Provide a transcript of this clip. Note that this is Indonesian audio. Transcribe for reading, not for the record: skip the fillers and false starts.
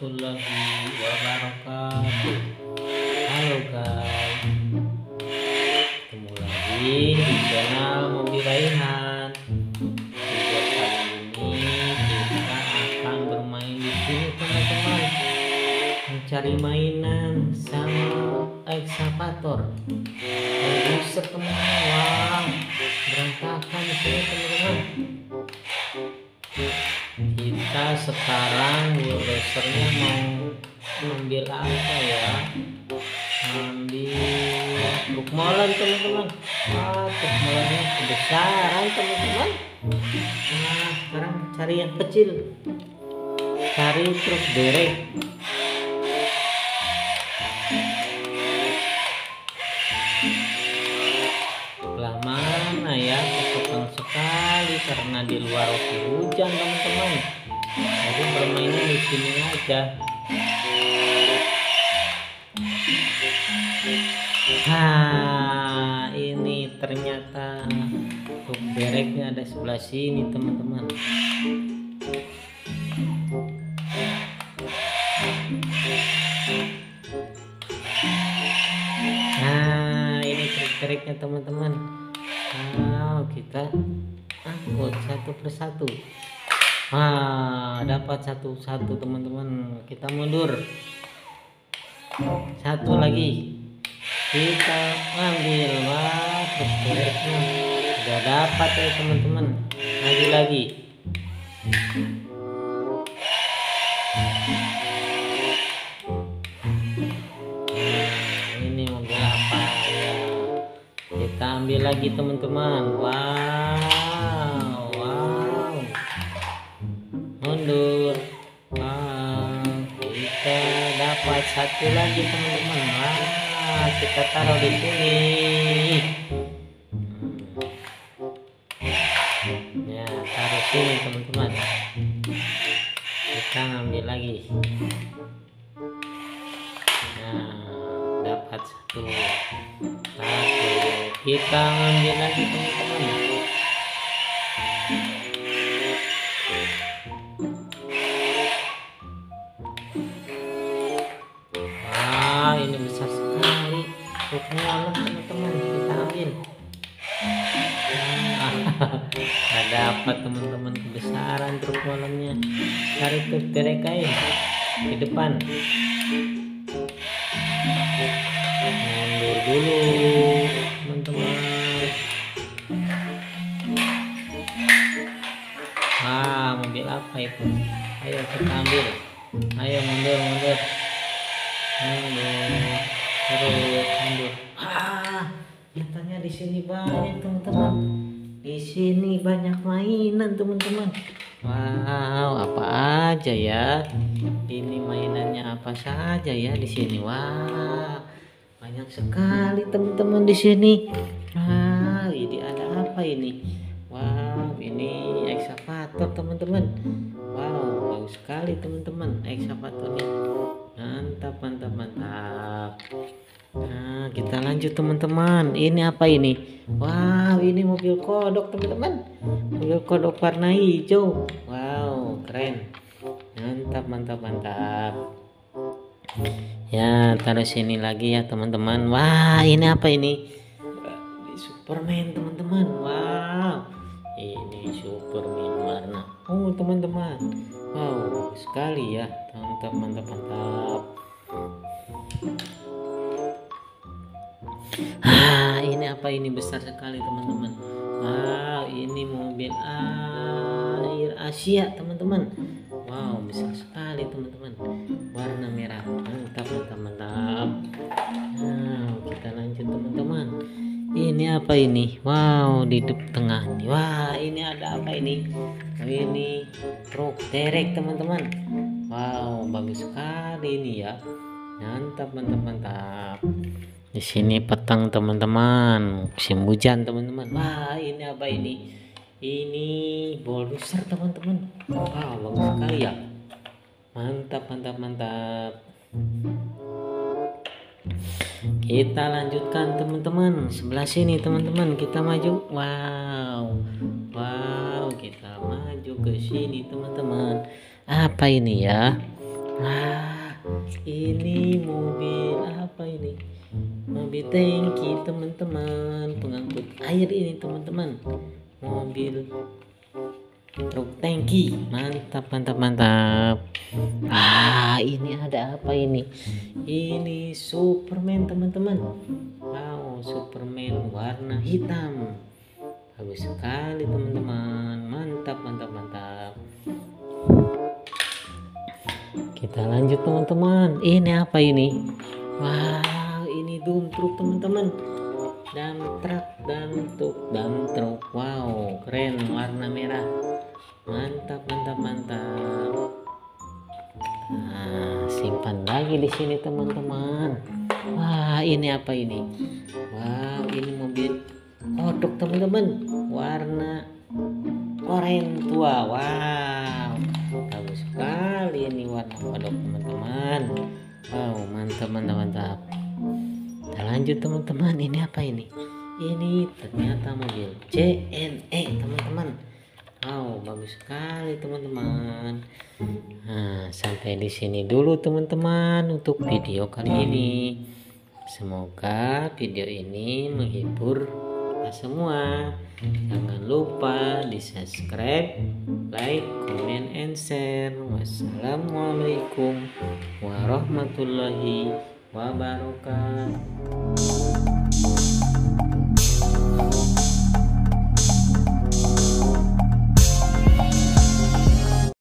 warahmatullahi wabarakatuh. Halo guys, ketemu lagi di channel Mobil Raihan. Video kali ini kita akan bermain di sini teman-teman, mencari mainan sama ekskavator. Buset teman-teman, wah berantakan di sini teman-teman. Kita sekarang bulldosernya mau ambil apa ya, ambil truk molen teman-teman. Truk molennya kebesaran teman-teman. Nah sekarang cari yang kecil, cari truk derek. Belah mana ya, kecepatan sekali karena di luar hujan teman-teman. Jadi bermainnya di sini aja. Nah ini ternyata truk dereknya ada sebelah sini teman-teman. Nah ini truk dereknya teman-teman. Nah kita angkut satu persatu. Dapat satu teman-teman. Kita mundur satu lagi, kita ambil. Wah truk dereknya udah dapat ya teman-teman. Lagi lagi. Ini mobil apa ya, kita ambil lagi teman-teman. Wow, mundur. Kita dapat satu lagi teman-teman. Kita taruh di sini. Ya taruh sini teman-teman. Kita ambil lagi. Nah dapat satu. Kita ambil lagi teman-teman. Ini besar sekali truk molen teman-teman. Kita ambil. Nggak dapat teman-teman, kebesaran truk molennya. Cari truk derek kain di depan. Mundur dulu teman-teman. Mobil apa itu? Ayo kita ambil. Ayo mundur. Mundur. Nyatanya di sini banyak teman-teman. Di sini banyak mainan teman-teman. Wow, apa aja ya? Ini mainannya apa saja ya di sini? Wah, banyak sekali teman-teman di sini. Ini ada apa ini? Wow, ini ekskavator teman-teman. Wow, bagus sekali teman-teman ekskavatornya. Mantap. Nah kita lanjut teman-teman. Ini apa ini? Wow, ini mobil kodok teman-teman. Mobil kodok warna hijau. Wow, keren. Mantap. Ya taruh sini lagi ya teman-teman. Wah ini apa ini? Superman teman-teman. Wow, ini Superman warna ungu teman-teman. Wow sekali ya. Mantap. Ini apa ini? Besar sekali teman-teman. Ini mobil air Asia teman-teman. Wow besar sekali teman-teman, warna merah. Mantap. Kita lanjut teman-teman. Ini apa ini? Wow di tengah nih. Wah ini ada apa ini? Ini truk derek teman-teman. Wow bagus sekali ini ya. Mantap. Di sini petang teman-teman, musim hujan teman-teman. Wah ini apa ini? Ini bulldozer teman-teman. Wow bagus sekali ya. Mantap. Kita lanjutkan teman-teman, sebelah sini teman-teman. Kita maju. Wow kita maju ke sini teman-teman. Apa ini ya? Wah, ini mobil apa ini? Mobil tangki teman-teman, pengangkut air ini teman-teman. Mobil truk tangki, mantap mantap mantap. Ini ada apa ini? Ini Superman teman-teman. Wow, Superman warna hitam. Bagus sekali teman-teman, mantap mantap mantap. Kita lanjut teman-teman. Ini apa ini? Wow, ini dump truk teman-teman. Dump truk. Wow, keren, warna merah. Mantap mantap mantap. Nah, simpan lagi di sini teman-teman. Wah, ini apa ini? Wow, ini mobil kodok teman-teman. Warna oranye tua. Wow, bagus sekali ini warna kodok teman-teman. Wow, mantap mantap mantap. Kita lanjut teman-teman. Ini apa ini? Ini ternyata mobil JNE teman-teman. Wow, bagus sekali teman-teman. Nah, sampai di sini dulu teman-teman untuk video kali ini. Semoga video ini menghibur kita semua. Jangan lupa di subscribe, like, comment, and share. Wassalamualaikum warahmatullahi wabarakatuh.